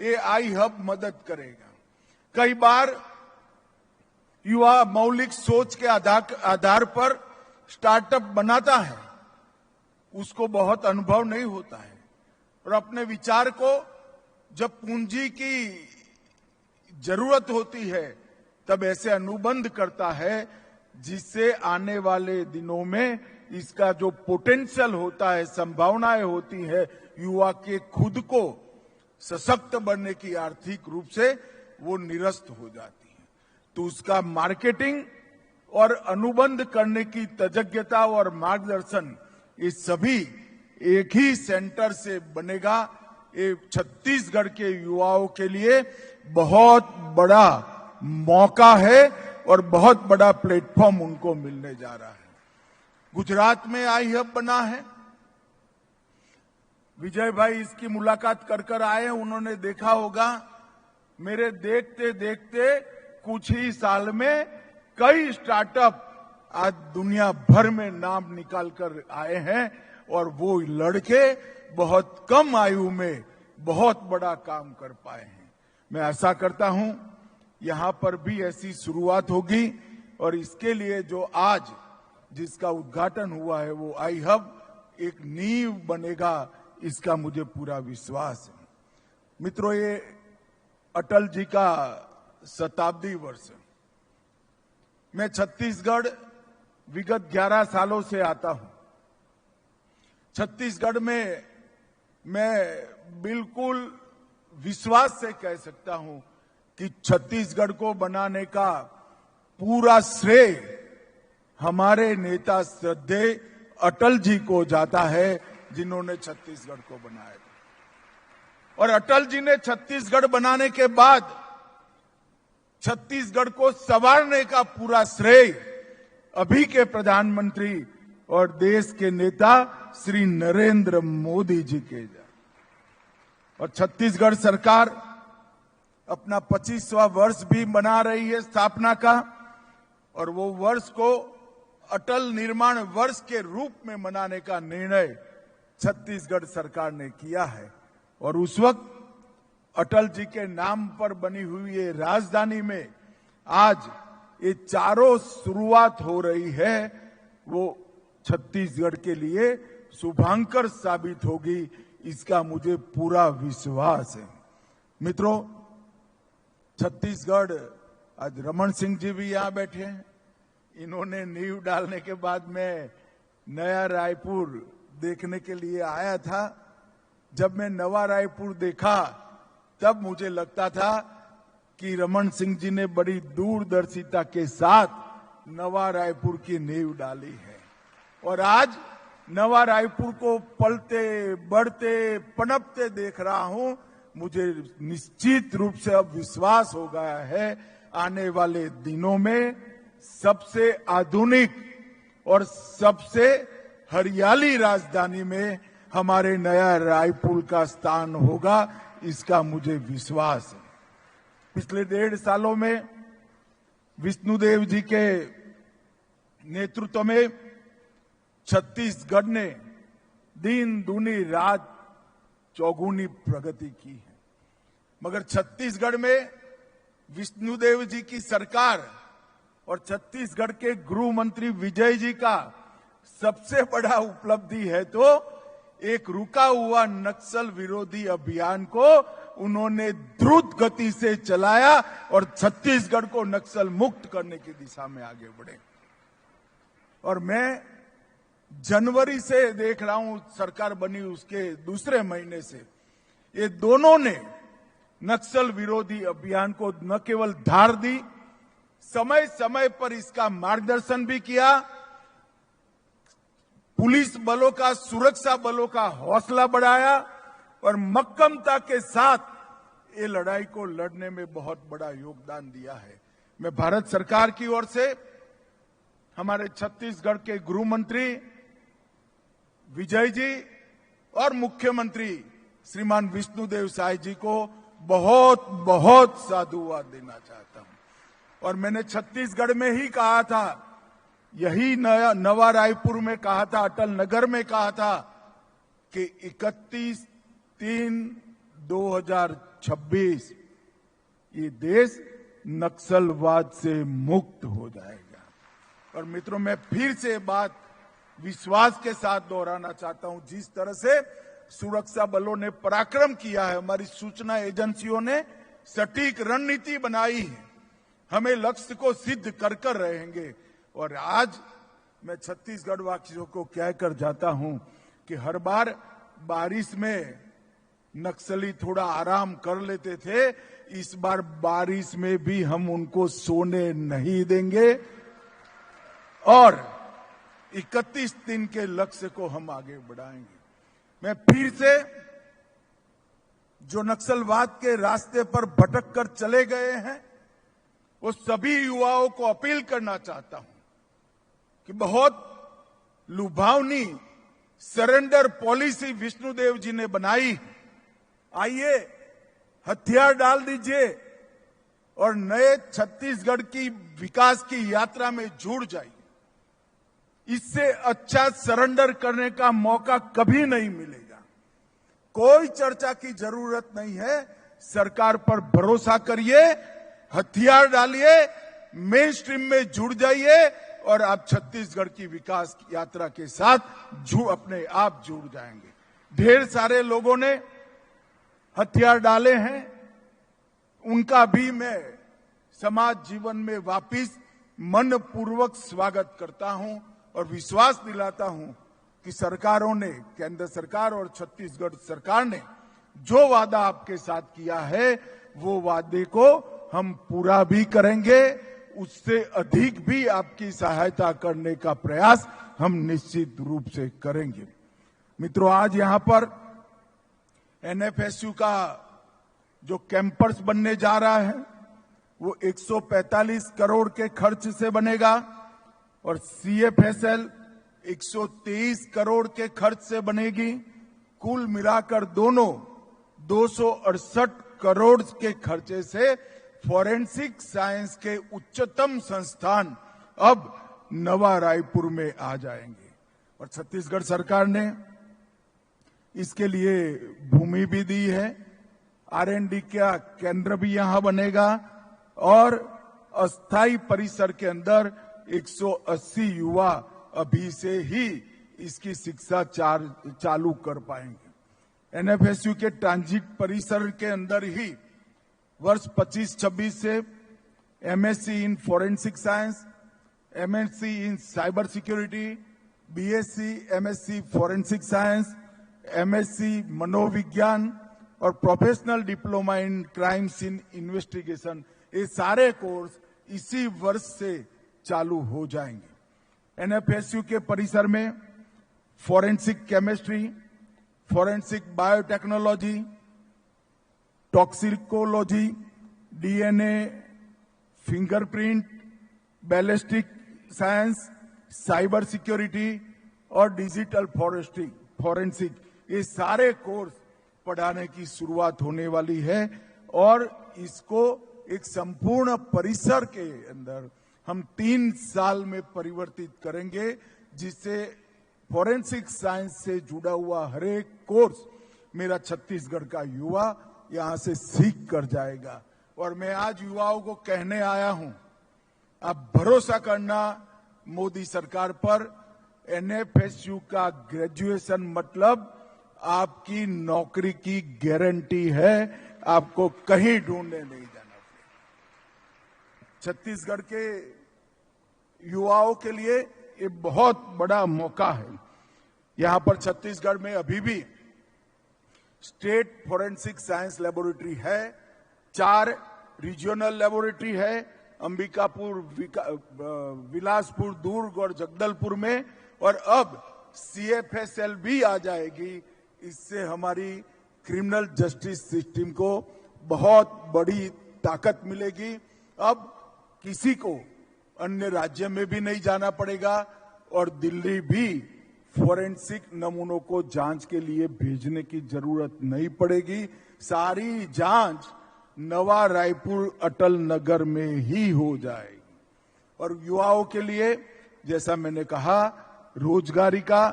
ये आई हब मदद करेगा। कई बार युवा मौलिक सोच के आधार पर स्टार्टअप बनाता है, उसको बहुत अनुभव नहीं होता है और अपने विचार को जब पूंजी की जरूरत होती है तब ऐसे अनुबंध करता है जिससे आने वाले दिनों में इसका जो पोटेंशियल होता है, संभावनाएं होती है युवा के खुद को सशक्त बनने की आर्थिक रूप से वो निरस्त हो जाती है। तो उसका मार्केटिंग और अनुबंध करने की तज्ञता और मार्गदर्शन ये सभी एक ही सेंटर से बनेगा। ये छत्तीसगढ़ के युवाओं के लिए बहुत बड़ा मौका है और बहुत बड़ा प्लेटफॉर्म उनको मिलने जा रहा है। गुजरात में आई हब बना है, विजय भाई इसकी मुलाकात कर आए हैं, उन्होंने देखा होगा। मेरे देखते देखते कुछ ही साल में कई स्टार्टअप आज दुनिया भर में नाम निकाल कर आए हैं और वो लड़के बहुत कम आयु में बहुत बड़ा काम कर पाए हैं। मैं आशा करता हूं यहां पर भी ऐसी शुरुआत होगी और इसके लिए जो आज जिसका उद्घाटन हुआ है वो आई हब एक नींव बनेगा, इसका मुझे पूरा विश्वास है। मित्रों, ये अटल जी का शताब्दी वर्ष है। मैं छत्तीसगढ़ विगत 11 सालों से आता हूं। छत्तीसगढ़ में मैं बिल्कुल विश्वास से कह सकता हूं कि छत्तीसगढ़ को बनाने का पूरा श्रेय हमारे नेता श्रद्धेय अटल जी को जाता है, जिन्होंने छत्तीसगढ़ को बनाया। और अटल जी ने छत्तीसगढ़ बनाने के बाद छत्तीसगढ़ को संवारने का पूरा श्रेय अभी के प्रधानमंत्री और देश के नेता श्री नरेंद्र मोदी जी के जा। और छत्तीसगढ़ सरकार अपना 25वां वर्ष भी मना रही है स्थापना का, और वो वर्ष को अटल निर्माण वर्ष के रूप में मनाने का निर्णय छत्तीसगढ़ सरकार ने किया है। और उस वक्त अटल जी के नाम पर बनी हुई ये राजधानी में आज ये चारों शुरुआत हो रही है, वो छत्तीसगढ़ के लिए शुभांकर साबित होगी, इसका मुझे पूरा विश्वास है। मित्रों, छत्तीसगढ़, आज रमन सिंह जी भी यहां बैठे हैं, इन्होंने नींव डालने के बाद मैं नया रायपुर देखने के लिए आया था। जब मैं नवा रायपुर देखा तब मुझे लगता था कि रमन सिंह जी ने बड़ी दूरदर्शिता के साथ नवा रायपुर की नींव डाली है। और आज नवा रायपुर को पलते बढ़ते पनपते देख रहा हूं। मुझे निश्चित रूप से अब विश्वास हो गया है आने वाले दिनों में सबसे आधुनिक और सबसे हरियाली राजधानी में हमारे नया रायपुर का स्थान होगा, इसका मुझे विश्वास है। पिछले 1.5 सालों में विष्णुदेव जी के नेतृत्व में छत्तीसगढ़ ने दिन दूनी रात चौगुनी प्रगति की है। मगर छत्तीसगढ़ में विष्णुदेव जी की सरकार और छत्तीसगढ़ के गृह मंत्री विजय जी का सबसे बड़ा उपलब्धि है तो एक रुका हुआ नक्सल विरोधी अभियान को उन्होंने द्रुत गति से चलाया और छत्तीसगढ़ को नक्सल मुक्त करने की दिशा में आगे बढ़े। और मैं जनवरी से देख रहा हूं, सरकार बनी उसके दूसरे महीने से ये दोनों ने नक्सल विरोधी अभियान को न केवल धार दी, समय समय पर इसका मार्गदर्शन भी किया, पुलिस बलों का, सुरक्षा बलों का हौसला बढ़ाया और मक्कमता के साथ ये लड़ाई को लड़ने में बहुत बड़ा योगदान दिया है। मैं भारत सरकार की ओर से हमारे छत्तीसगढ़ के गृह मंत्री विजय जी और मुख्यमंत्री श्रीमान विष्णुदेव साय जी को बहुत बहुत साधुवाद देना चाहता हूं। और मैंने छत्तीसगढ़ में ही कहा था, यही नवा रायपुर में कहा था, अटल नगर में कहा था कि 31/3/2024 2026 ये देश नक्सलवाद से मुक्त हो जाएगा। और मित्रों, मैं फिर से बात विश्वास के साथ दोहराना चाहता हूं, जिस तरह से सुरक्षा बलों ने पराक्रम किया है, हमारी सूचना एजेंसियों ने सटीक रणनीति बनाई है, हमें लक्ष्य को सिद्ध कर कर रहेंगे। और आज मैं छत्तीसगढ़ वासियों को कहकर जाता हूं कि हर बार बारिश में नक्सली थोड़ा आराम कर लेते थे, इस बार बारिश में भी हम उनको सोने नहीं देंगे और 31 दिन के लक्ष्य को हम आगे बढ़ाएंगे। मैं फिर से जो नक्सलवाद के रास्ते पर भटक कर चले गए हैं, वो सभी युवाओं को अपील करना चाहता हूं कि बहुत लुभावनी सरेंडर पॉलिसी विष्णुदेव जी ने बनाई। आइए, हथियार डाल दीजिए और नए छत्तीसगढ़ की विकास की यात्रा में जुड़ जाइए। इससे अच्छा सरेंडर करने का मौका कभी नहीं मिलेगा। कोई चर्चा की जरूरत नहीं है, सरकार पर भरोसा करिए, हथियार डालिए, मेन स्ट्रीम में जुड़ जाइए और आप छत्तीसगढ़ की विकास की यात्रा के साथ अपने आप जुड़ जाएंगे। ढेर सारे लोगों ने हथियार डाले हैं, उनका भी मैं समाज जीवन में वापिस मन पूर्वक स्वागत करता हूं और विश्वास दिलाता हूं कि सरकारों ने, केंद्र सरकार और छत्तीसगढ़ सरकार ने जो वादा आपके साथ किया है, वो वादे को हम पूरा भी करेंगे, उससे अधिक भी आपकी सहायता करने का प्रयास हम निश्चित रूप से करेंगे। मित्रों, आज यहां पर एनएफएसयू का जो कैंपस बनने जा रहा है, वो 145 करोड़ के खर्च से बनेगा और सीएफएसएल 123 करोड़ के खर्च से बनेगी। कुल मिलाकर दोनों 268 करोड़ के खर्चे से फॉरेंसिक साइंस के उच्चतम संस्थान अब नवा रायपुर में आ जाएंगे। और छत्तीसगढ़ सरकार ने इसके लिए भूमि भी दी है, R&D का केंद्र भी यहां बनेगा और अस्थायी परिसर के अंदर 180 युवा अभी से ही इसकी शिक्षा चालू कर पाएंगे। एनएफएसयू के ट्रांजिट परिसर के अंदर ही वर्ष 25-26 से MSc in forensic science, MSc in cyber security, BSc, MSc forensic science, MSc मनोविज्ञान और professional diploma in crimes in investigation, ये सारे कोर्स इसी वर्ष से चालू हो जाएंगे। एनएफएसयू के परिसर में forensic chemistry, forensic biotechnology, toxicology, DNA, fingerprint, ballistic science, cyber security और डिजिटल फॉरेंसिक, ये सारे कोर्स पढ़ाने की शुरुआत होने वाली है और इसको एक संपूर्ण परिसर के अंदर हम 3 साल में परिवर्तित करेंगे, जिससे फॉरेंसिक साइंस से जुड़ा हुआ हर एक कोर्स मेरा छत्तीसगढ़ का युवा यहां से सीख कर जाएगा। और मैं आज युवाओं को कहने आया हूं, आप भरोसा करना मोदी सरकार पर। एनएफएसयू का ग्रेजुएशन मतलब आपकी नौकरी की गारंटी है, आपको कहीं ढूंढने नहीं जाना पड़ेगा। छत्तीसगढ़ के युवाओं के लिए ये बहुत बड़ा मौका है। यहां पर छत्तीसगढ़ में अभी भी स्टेट फॉरेंसिक साइंस लेबोरेटरी है, 4 रीजनल लेबोरेटरी है, अंबिकापुर, बिलासपुर, दुर्ग और जगदलपुर में, और अब सीएफएसएल भी आ जाएगी। इससे हमारी क्रिमिनल जस्टिस सिस्टम को बहुत बड़ी ताकत मिलेगी। अब किसी को अन्य राज्य में भी नहीं जाना पड़ेगा और दिल्ली भी फॉरेंसिक नमूनों को जांच के लिए भेजने की जरूरत नहीं पड़ेगी। सारी जांच नवा रायपुर अटल नगर में ही हो जाएगी। और युवाओं के लिए, जैसा मैंने कहा, रोजगारी का